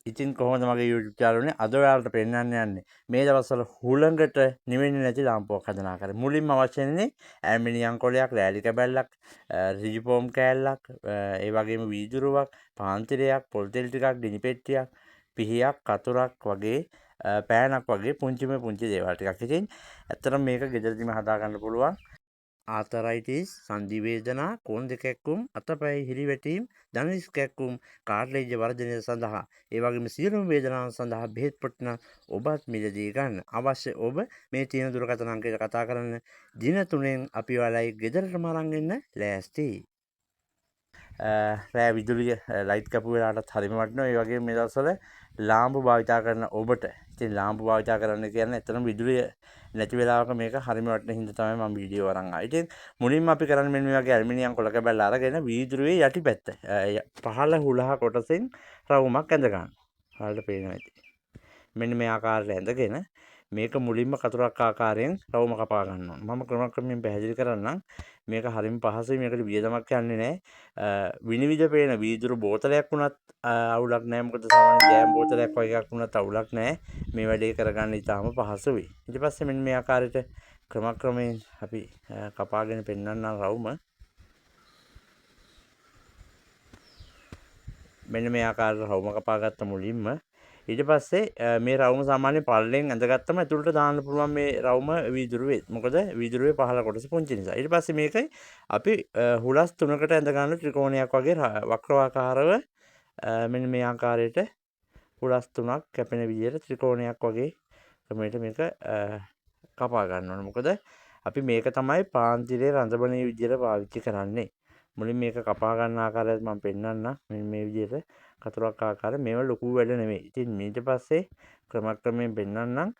ඉතින් කොහොමද මගේ YouTube channel එකේ අද ඔයාලට පෙන්වන්න යන්නේ මේ දවස්වල හුළඟට නිවෙන්නේ නැති ලාම්පුවක් හදන ආකාරය. මුලින්ම අවශ්‍ය වෙන්නේ ඇල්මිනියම් කොලයක්, ලෑලි කැබැල්ලක්, රිජි ෆෝම් කෑල්ලක්, ඒ වගේම වීදුරුවක්, පාන්තිරයක්, පොල් තෙල් ටිකක්, ගිනි පෙට්ටියක්, පිහියක්, කතුරක් වගේ පෑනක් වගේ පුංචි දේවල් ටිකක්. ඉතින් ඇත්තටම මේක ගෙදරදීම හදා ගන්න පුළුවන්. ආතරයිටිස්, සන්ධි වේදනා, කෝන් දෙක කැක්කුම්, අතපය හිරිවැටීම්, දණහිස් කැක්කුම්, කාර්ලේජ වර්ධනය සඳහා ඒ වගේම සියලුම වේදනාවන් සඳහා බෙහෙත් පොට්ටන ඔබත් මිලදී ගන්න. අවශ්‍ය ඔබ මේ තියෙන දුරකථන අංකයට කතා කරන්න. දින 3න් අපි ඔයාලයි ගෙදරටම අරන් එන්න ලෑස්තියි. රෑ විදුලිය ලයිට් කැපු වෙලාවටත් හරිම වටිනවා. ඒ වගේම මේ දවස්වල ලාම්පු භාවිතා කරන ඔබට ඉතින් ලාම්පු භාවිතා කරන්න කියන්නේ ඇත්තටම විදුලිය නැති වෙලාවක මේක හරිම වටින හින්දා තමයි මම වීඩියෝ අරන් ආවේ. ඉතින් මුලින්ම අපි කරන්නේ මෙන්න මේ වගේ ඇල්මිනියම් කොළ කැබැල්ල අරගෙන වීදුරුවේ යටිපැත්ත පහළ හුලහ කොටසෙන් රවුමක් ඇඳ ගන්න. ඔයාලට පේනවා ඇති. මෙන්න මේ ආකාරයට ඇඳගෙන මේක මුලින්ම කතුරක් ආකාරයෙන් රවුම කපා ගන්න ඕන. මම ක්‍රමක්‍රමයෙන් පැහැදිලි කරන්නම්. මේක හරිම පහසුයි. මේකට වියදමක් යන්නේ නැහැ. විනිවිද පේන වීදුරු බෝතලයක් වුණත් අවුලක් නැහැ. මොකද සාමාන්‍ය ජෑම් බෝතලයක් වගේ එකක් වුණත් අවුලක් නැහැ. මේ වැඩේ කරගන්න ඉතාම පහසුයි. ඊට පස්සේ මෙන්න මේ ආකාරයට ක්‍රමක්‍රමයෙන් අපි කපාගෙන පෙන්නන්නම් රවුම. මෙන්න මේ ආකාරයට රවුම කපාගත්ත මුලින්ම ඊට පස්සේ මේ රවුම සාමාන්‍ය පල්ලෙන් ඇඳගත්තම ඇතුළට දාන්න පුළුවන් මේ රවුම වීදුරුවේ. මොකද වීදුරුවේ පහළ කොටස පුංචි නිසා. ඊට පස්සේ මේකයි අපි හුලස් 3කට ඇඳ ගන්න ත්‍රිකෝණයක් වගේ වක්‍රාකාරව මෙන්න මේ ආකාරයට හුලස් 3ක් කැපෙන විදිහට ත්‍රිකෝණයක් වගේ ක්‍රමයට මේක කපා ගන්න ඕනේ. මොකද අපි මේක තමයි පාන්තිරේ රඳවන විදිහට පාවිච්චි කරන්නේ. මුලින් මේක කපා ගන්න ආකාරයත් මම පෙන්නන්නම්. මෙන්න මේ විදිහට කතුරක් ආකාරය මේව ලොකු වැඩ නෙමෙයි. ඉතින් ඊට පස්සේ ක්‍රමක්‍රමයෙන් පෙන්නන්නම්.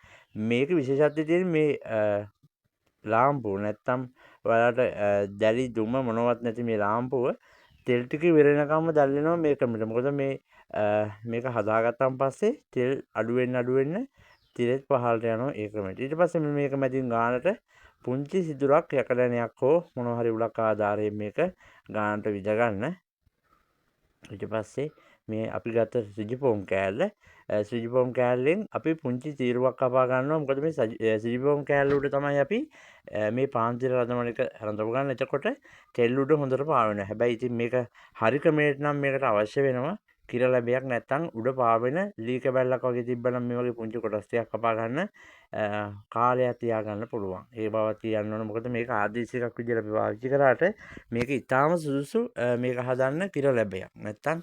මේක විශේෂත්වය තියෙන මේ ලාම්පුව නැත්තම් ඔයාලට දැලි දුම මොනවත් නැති මේ ලාම්පුව තෙල් ටික විරෙනකම්ම දැල්වෙනවා මේ ක්‍රමෙට. මොකද මේක හදාගත්තන් පස්සේ තෙල් අඩු වෙන්න තිරෙත් පහළට යනවා ඒ ක්‍රමෙට. ඊට පස්සේ මේක මැදින් ගානට පුංචි සිදුරක් යකඩනයක් හෝ මොනවා හරි උලක් ආධාරයෙන් මේක ගානට විද ගන්න. ඊට පස්සේ මේ අපි ගත්ත රිජිෆෝම් කෑල්ල රිජිෆෝම් කෑල්ලෙන් අපි පුංචි තීරුවක් කපා ගන්නවා. මොකද මේ රිජිෆෝම් කෑල්ල උඩ තමයි අපි මේ පාන්තිර රඳවන එක රඳව ගන්න. එතකොට තෙල් උඩ හොඳට පාවෙනවා. හැබැයි ඉතින් මේක හරි ක්‍රමයට නම් මේකට අවශ්‍ය වෙනවා කිර ලැබයක් නැත්තම් උඩ පාවෙන ලී කැබැල්ලක් වගේ තිබ්බනම් මේ වගේ පුංචි කොටස් ටිකක් කපා ගන්න කාලයක් තියා ගන්න පුළුවන්. ඒ බව තියන්න ඕන. මොකද මේක ආදේශයක් විදිහට අපි පාවිච්චි කරාට මේක ඊටාම සුදුසු මේක හදන්න කිර ලැබයක්. නැත්තම්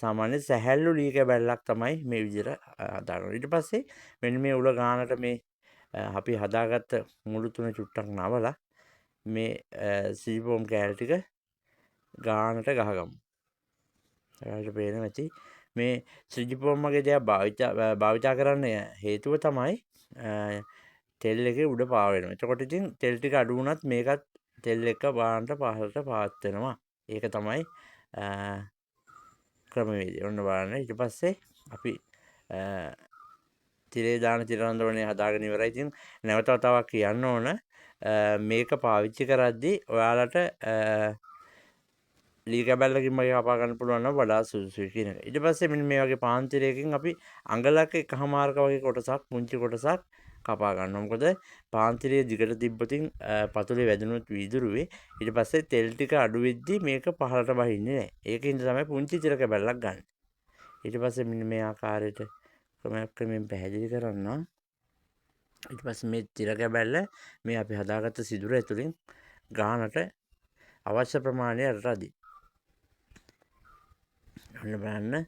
සාමාන්‍ය සැහැල්ලු ලී කැබැල්ලක් තමයි මේ විදිහට හදාගන්න. ඊට පස්සේ මෙන්න මේ උල ගානට මේ අපි හදාගත්ත මුළු තුන චුට්ටක් නවලා මේ සීෆෝම් කෑල් ටික ගානට ගහගමු. ඔයාලට පේනවා ඇති මේ ශ්‍රීජිෆෝම් වගේ දේවල් භාවිතා කරන්න හේතුව තමයි තෙල් එකේ උඩ පාවෙනවා. එතකොට ඉතින් තෙල් ටික අඩු වුණත් මේකත් තෙල් එක බාන්නට පහළට පාත් වෙනවා. ඒක තමයි ක්‍රමවේදය. ඔන්න බලන්න. ඊට පස්සේ අපි තිරේ දාන තිර රඳවනේ හදාගෙන ඉවරයි. ඉතින් නැවත වතාවක් කියන්න ඕන මේක පාවිච්චි කරද්දී ඔයාලට ලී කැබැල්ලකින් මගේ කපා ගන්න පුළුවන් නම් වඩා සුදුසුයි කියන එක. ඊට පස්සේ මෙන්න මේ වගේ පාන්තිරයකින් අපි අඟලක එකහමාරක වගේ කොටසක් පුංචි කොටසක් කපා ගන්නවා. මොකද පාන්තිරයේ දිගට තිබ්බතින් පතුලේ වැදුනොත් වීදුරුවේ ඊට පස්සේ තෙල් ටික අඩු වෙද්දි මේක පහළට බහින්නේ නැහැ. ඒකින්ද තමයි පුංචි තිර කැබැල්ලක් ගන්න. ඊට පස්සේ මෙන්න මේ ආකාරයට ක්‍රමයෙන් පැහැදිලි කරනවා. ඊට පස්සේ මේ තිර කැබැල්ල මේ අපි හදාගත්ත සිදුර ඇතුලින් ගානට අවශ්‍ය ප්‍රමාණයට රදී. ඔන්න බලන්න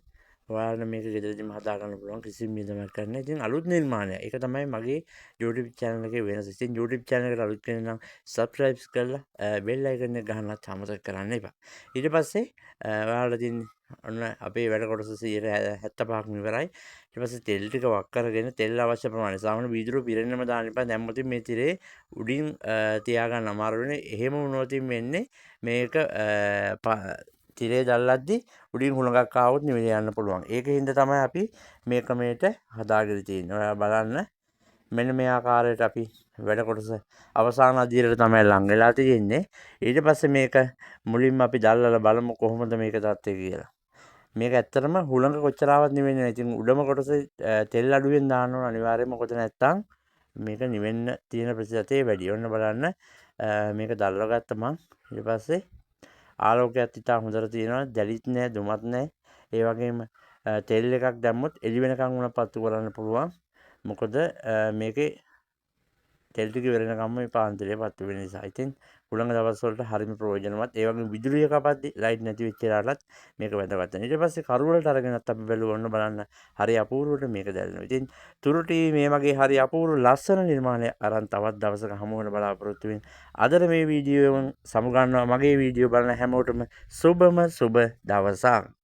ඔයාලට මේක ගෙදරදීම හදා ගන්න පුළුවන් කිසිම වියදමක් කරන්න. ඉතින් අලුත් නිර්මාණයක්. ඒක තමයි මගේ YouTube channel එකේ වෙනස. ඉතින් YouTube channel එකට අලුත් කෙනෙක් නම් subscribe කරලා bell icon එක ගහන්නත් අමතක කරන්න එපා. ඊට පස්සේ ඔයාලට ඉතින් ඔන්න අපේ වැඩ කොටස 75ක් ඉවරයි. ඊට පස්සේ තෙල් ටික වක් කරගෙන තෙල් අවශ්‍ය ප්‍රමාණය සාමාන්‍ය වීදුරුව පිරෙන්නම දාන්න එපා. දැම්මොත් මේ තිරේ උඩින් තියාගන්න අමාරු වෙන්නේ. එහෙම වුණොත් වෙන්නේ මේක තිරේ දැල්ලද්දි උඩින් හුළඟක් ආවොත් නිවිල යන්න පුළුවන්. ඒකින්ද තමයි අපි මේ ක්‍රමයට හදාගෙන තියෙන්නේ. ඔයා බලන්න මෙන්න මේ ආකාරයට අපි වැඩ කොටස අවසාන අදියරට තමයි ලං වෙලා තියෙන්නේ. ඊට පස්සේ මේක මුලින්ම අපි දැල්ලලා බලමු කොහොමද මේක තත්ත්වය කියලා. මේක ඇත්තටම හුළඟ කොච්චරවත් නිවෙන්නේ නැහැ. ඉතින් උඩම කොටසේ තෙල් අඩුවෙන් දාන්න ඕන අනිවාර්යයෙන්ම. මොකද නැත්තම් මේක නිවෙන්න තියෙන ප්‍රතිශතය වැඩි. ඔන්න බලන්න මේක දල්ව ගත්ත මං. ඊට පස්සේ ආලෝකයත් ඉතා හොඳට තියෙනවා. දැලිත් නැහැ, දුමත් නැහැ. ඒ වගේම තෙල් එකක් දැම්මොත් එළි වෙනකන් උන පත්තු කරන්න පුළුවන්. මොකද මේකේ තෙල් ටික ඉවරනකම්ම මේ පාන්තරය පත්තු වෙන නිසා. ඉතින් හුළඟ දවස් වලට හරිම ප්‍රයෝජනවත්. ඒ වගේම විදුලිය කපද්දි ලයිට් නැති වෙච්ච වෙලාවටත් මේක වැදගත් වෙනවා. ඊට පස්සේ කරු වලට අරගෙනත් අපි බැලුවා. ඔන්න බලන්න හරි අපූර්වට මේක දැල්වෙනවා. ඉතින් තුරු ටීවී මේ වගේ හරි අපූර්ව ලස්සන නිර්මාණයක් අරන් තවත් දවසක හමු වෙන බලාපොරොත්තු වෙමින් අදට මේ වීඩියෝ එකෙන් සමුගන්නවා. මගේ වීඩියෝ බලන හැමෝටම සුබම සුබ දවසක්.